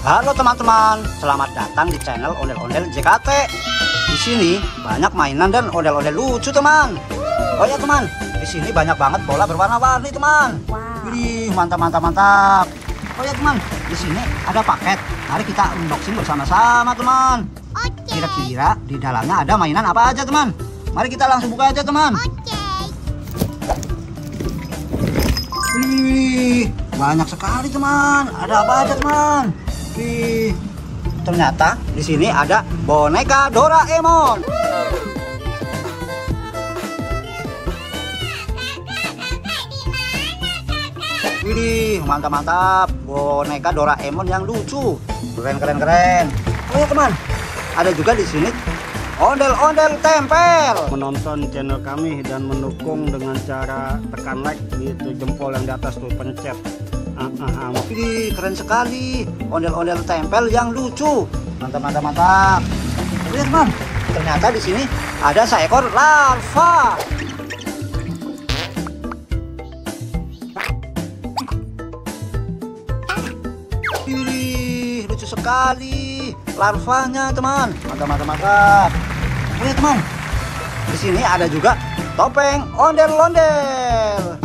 Halo teman-teman, selamat datang di channel Ondel-Ondel JKT. Di sini banyak mainan dan ondel-ondel lucu, teman. Oh ya teman, di sini banyak banget bola berwarna-warni, teman. Wih, mantap mantap mantap. Oh ya teman, di sini ada paket. Mari kita unboxing bersama-sama, teman. Kira-kira di dalamnya ada mainan apa aja, teman? Mari kita langsung buka aja, teman. Wih, banyak sekali, teman. Ada apa aja, teman? Wih, ternyata di sini ada boneka Doraemon. Wih, mantap mantap. Boneka Doraemon yang lucu. Keren keren keren. Oh ya teman, ada juga di sini ondel-ondel tempel. Menonton channel kami dan mendukung dengan cara tekan like gitu, jempol yang di atas tuh pencet. Wih, keren sekali. Ondel-ondel tempel yang lucu. Mantap mantap mantap. Lihat teman, ternyata di sini ada seekor larva. Wih, lucu sekali larvanya, teman. Mantap mantap mantap. Lihat teman, di sini ada juga topeng ondel-ondel.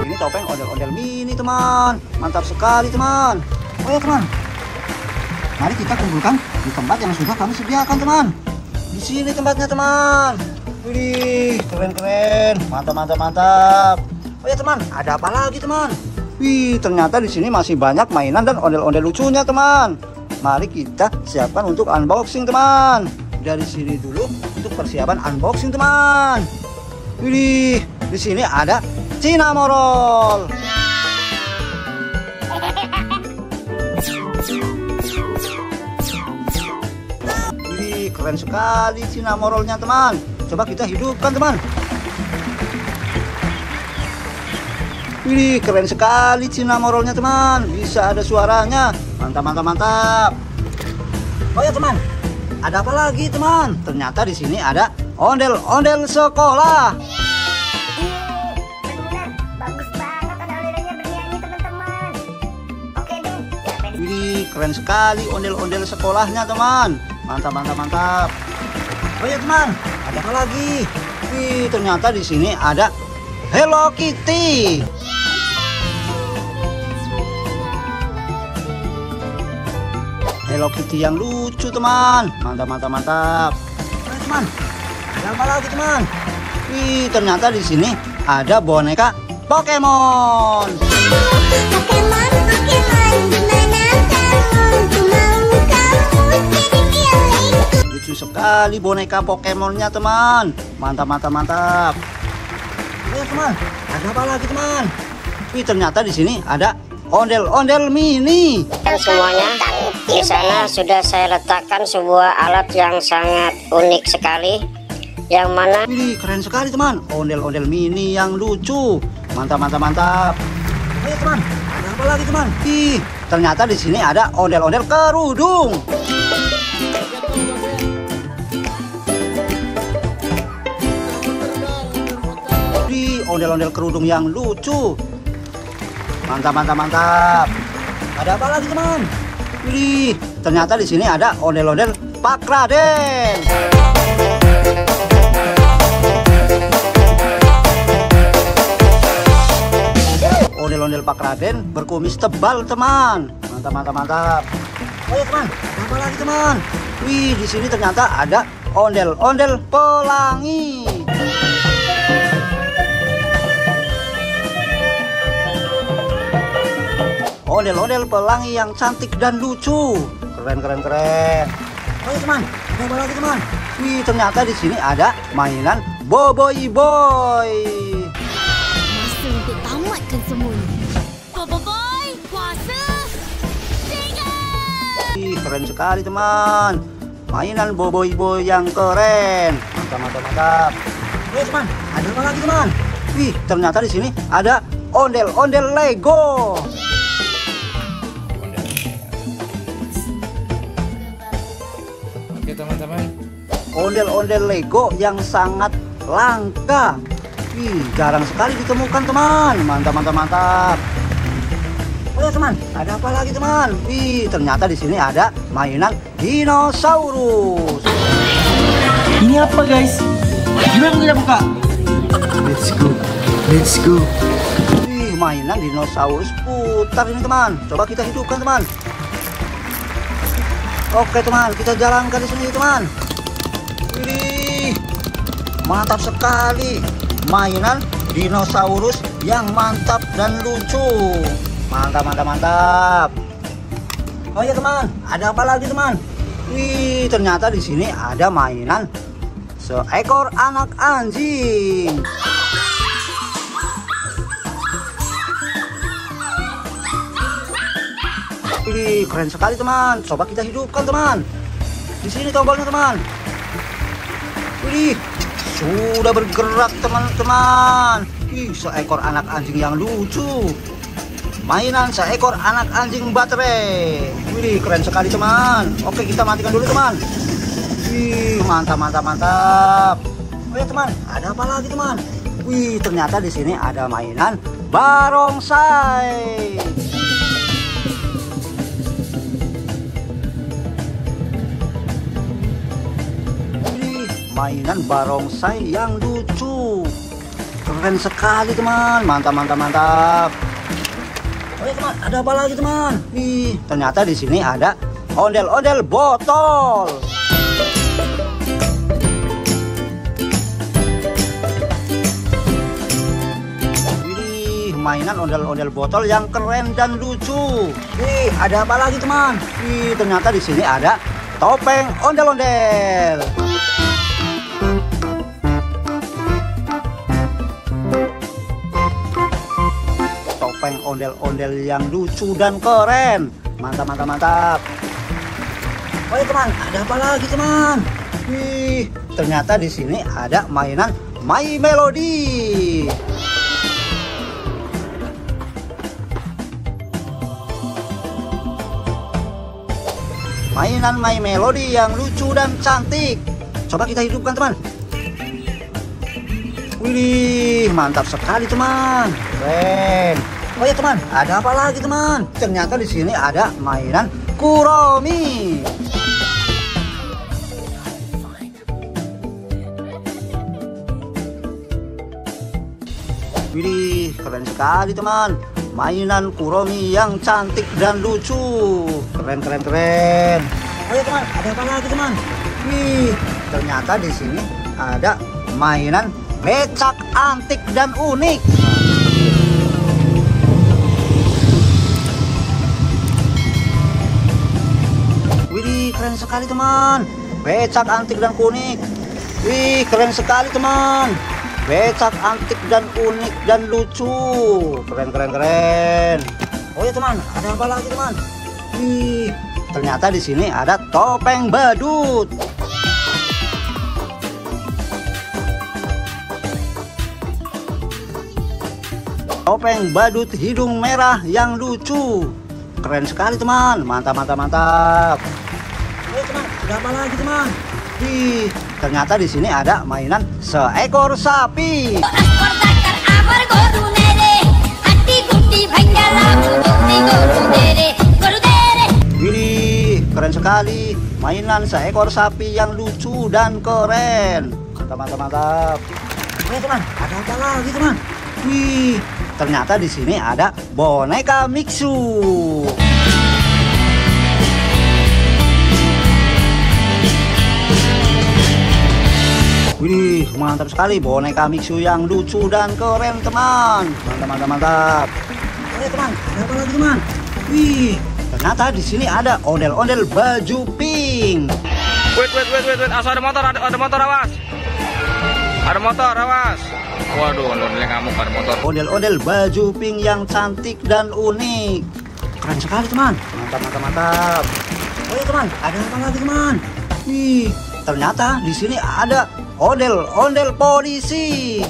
Ini topeng ondel-ondel mini, teman. Mantap sekali, teman. Oh ya teman, mari kita kumpulkan di tempat yang sudah kami sediakan, teman. Di sini tempatnya, teman. Wih, keren keren. Mantap mantap mantap. Oh ya teman, ada apa lagi, teman? Wih, ternyata di sini masih banyak mainan dan ondel-ondel lucunya, teman. Mari kita siapkan untuk unboxing, teman. Dari sini dulu untuk persiapan unboxing, teman. Wih, di sini ada Cinnamoroll. Wih, keren sekali Cinnamorollnya, teman. Coba kita hidupkan, teman. Wih, keren sekali Cinnamorollnya, teman. Bisa ada suaranya. Mantap mantap mantap. Oh ya teman, ada apa lagi, teman? Ternyata di sini ada ondel-ondel sekolah. Bagus banget ondel-ondelnya bernyanyi, teman-teman. Oke deh. Wih, keren sekali ondel-ondel sekolahnya, teman. Mantap mantap mantap. Oh ya teman, ada apa lagi? Wih, ternyata di sini ada Hello Kitty. Hello Kitty yang lucu, teman. Mantap mantap mantap. Oke teman, ada apa lagi, teman? Wih, ternyata di sini ada boneka Pokemon. Pokemon, Pokemon, dimana kamu? Ku mau kamu jadi milikku. Lucu sekali boneka Pokemonnya, teman. Mantap mantap mantap. Ayo teman, ada apa lagi, teman? Wih, ternyata di sini ada ondel-ondel mini. Dan semuanya di sana sudah saya letakkan sebuah alat yang sangat unik sekali, yang mana Wih, keren sekali, teman. Ondel-ondel mini yang lucu. Mantap mantap mantap. Ayo teman, ada apa lagi, teman? Ih, ternyata di sini ada ondel-ondel kerudung. Wih, ondel-ondel kerudung yang lucu. Mantap mantap mantap. Ada apa lagi, teman? Wih, ternyata di sini ada ondel-ondel Pak Raden. Ondel-ondel Pak Raden berkumis tebal, teman. Mantap mantap mantap. Oh ya teman, ada apa lagi, teman? Wih, di sini ternyata ada ondel-ondel pelangi. Ondel-ondel pelangi yang cantik dan lucu. Keren keren keren. Oh ya teman, ada apa lagi, teman? Wih, ternyata di sini ada mainan Boboiboy Boy. Masa untuk tamatkan semuanya. Boboiboy, kuasa. Tinggal. Wih, keren sekali, teman. Mainan Boboiboy Boy yang keren. Mantap mantap mantap. Oh ya teman, ada apa lagi, teman? Wih, ternyata di sini ada ondel-ondel Lego. Oke teman-teman, Ondel-ondel Lego yang sangat langka. Wih, jarang sekali ditemukan teman. Mantap, mantap, mantap. Oh ya teman, ada apa lagi teman? Wih, ternyata di sini ada mainan dinosaurus. Ini apa guys? Gimana kita buka? Let's go, let's go. Wih, mainan dinosaurus putar ini teman. Coba kita hidupkan teman. Oke teman, kita jalankan di sini teman. Wih, mantap sekali. Mainan dinosaurus yang mantap dan lucu. Mantap, mantap, mantap. Oh ya teman, ada apa lagi teman? Wih, ternyata di sini ada mainan seekor anak anjing. Wih, keren sekali teman. Coba kita hidupkan teman. Di sini tombolnya teman. Wih, sudah bergerak teman-teman. Wih, seekor anak anjing yang lucu. Mainan seekor anak anjing baterai. Wih, keren sekali teman. Oke, kita matikan dulu teman. Wih, mantap, mantap, mantap. Oh ya teman, ada apa lagi teman? Wih, ternyata di sini ada mainan barongsai. Wih, mainan barongsai yang lucu. Keren sekali teman. Mantap, mantap, mantap. Oh ya teman, ada apa lagi teman? Wih, ternyata di sini ada ondel-ondel botol. Wih, mainan ondel-ondel botol yang keren dan lucu. Wih, ada apa lagi teman? Wih, ternyata di sini ada topeng ondel-ondel. Topeng ondel-ondel yang lucu dan keren. Mantap, mantap, mantap. Oh ya teman, ada apa lagi teman? Wih, ternyata di sini ada mainan My Melody. Mainan My Melody yang lucu dan cantik. Coba kita hidupkan teman. Wih, mantap sekali teman. Keren. Oh ya teman, ada apa lagi teman? Ternyata di sini ada mainan Kuromi. Wih, keren sekali teman. Mainan Kuromi yang cantik dan lucu. Keren, keren, keren. Oh ya teman, ada apa lagi teman? Wih, ternyata di sini ada mainan becak antik dan unik. Wih, keren sekali teman. Becak antik dan unik. Wih, keren sekali teman. Becak antik dan unik dan lucu. Keren, keren, keren. Oh ya teman, ada apa lagi teman? Wih, ternyata di sini ada topeng badut. Topeng badut hidung merah yang lucu. Keren sekali teman. Mantap, mantap, mantap. Oh teman, ada apa lagi teman? Wih, ternyata di sini ada mainan seekor sapi. Wih, keren sekali. Mainan seekor sapi yang lucu dan keren. Mantap, mantap, mantap. Oke teman, ada apa lagi teman? Wih, ternyata di sini ada boneka Mixu. Wih, mantap sekali boneka Mixu yang lucu dan keren teman. Mantap, mantap, mantap. Oke teman, ada apa lagi teman? Wih, ternyata di sini ada ondel-ondel baju pink. Wait, asal ada motor awas. Ada motor awas. Waduh, ondel-ondel ngamuk, ada motor. Ondel-ondel baju pink yang cantik dan unik. Keren sekali teman. Mantap, mantap, mantap. Oh ya teman, ada apa lagi teman? Wih, ternyata di sini ada ondel-ondel polisi.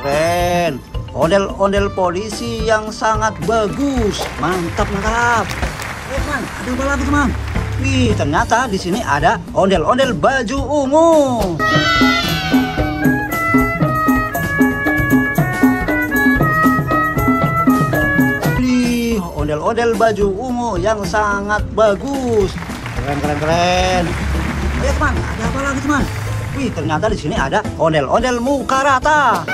Keren. Ondel-ondel polisi yang sangat bagus. Mantap, mantap. Teman, ada apa lagi teman? Wih, ternyata di sini ada ondel-ondel baju ungu. Wih, ondel-ondel baju ungu yang sangat bagus. Keren, keren, keren. Ayo teman, ada apa lagi teman? Wih, ternyata di sini ada ondel-ondel muka rata.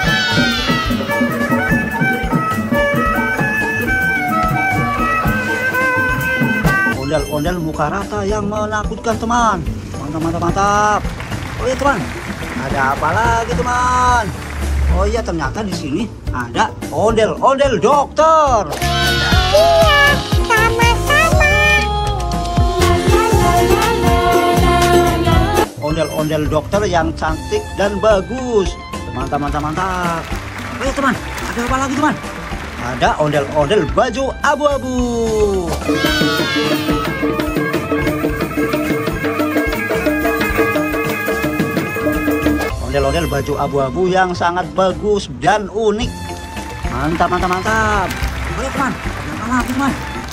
Ondel-ondel muka rata yang menakutkan teman. Mantap, mantap, mantap. Oh iya teman, ada apa lagi teman? Oh iya, ternyata di sini ada ondel-ondel dokter. Iya, sama-sama. Ondel-ondel dokter yang cantik dan bagus. Mantap, mantap, mantap. Oh iya teman, ada apa lagi teman? Ada ondel-ondel baju abu-abu. Ondel-ondel baju abu-abu yang sangat bagus dan unik. Mantap, mantap, mantap. Oh iya teman, ada apa lagi teman?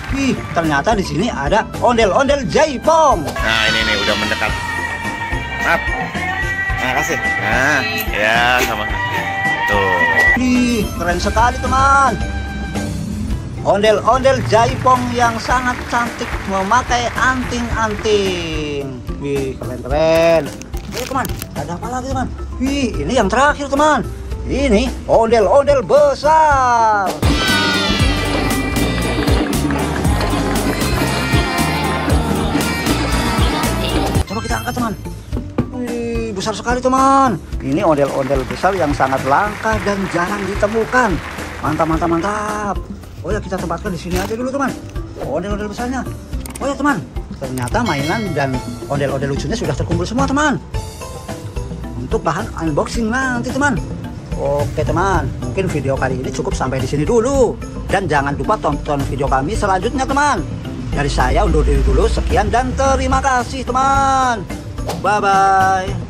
Wih, ternyata di sini ada ondel-ondel jaipong. Nah, ini nih udah mendekat. Maaf. Nah, kasih. Nah, ya sama. Tuh. Wih, keren sekali teman. Ondel-ondel jaipong yang sangat cantik memakai anting-anting. Wih, keren-keren. Ayo teman, ada apa lagi teman? Wih, ini yang terakhir teman. Ini ondel-ondel besar. Coba kita angkat teman. Wih, besar sekali teman. Ini ondel-ondel besar yang sangat langka dan jarang ditemukan. Mantap, mantap, mantap. Oh ya, kita tempatkan di sini aja dulu teman. Ondel-ondel besarnya. Oh ya teman, ternyata mainan dan ondel-ondel lucunya sudah terkumpul semua teman. Untuk bahan unboxing nanti teman. Oke teman, mungkin video kali ini cukup sampai di sini dulu. Dan jangan lupa tonton video kami selanjutnya teman. Dari saya undur diri dulu, sekian dan terima kasih teman. Bye bye.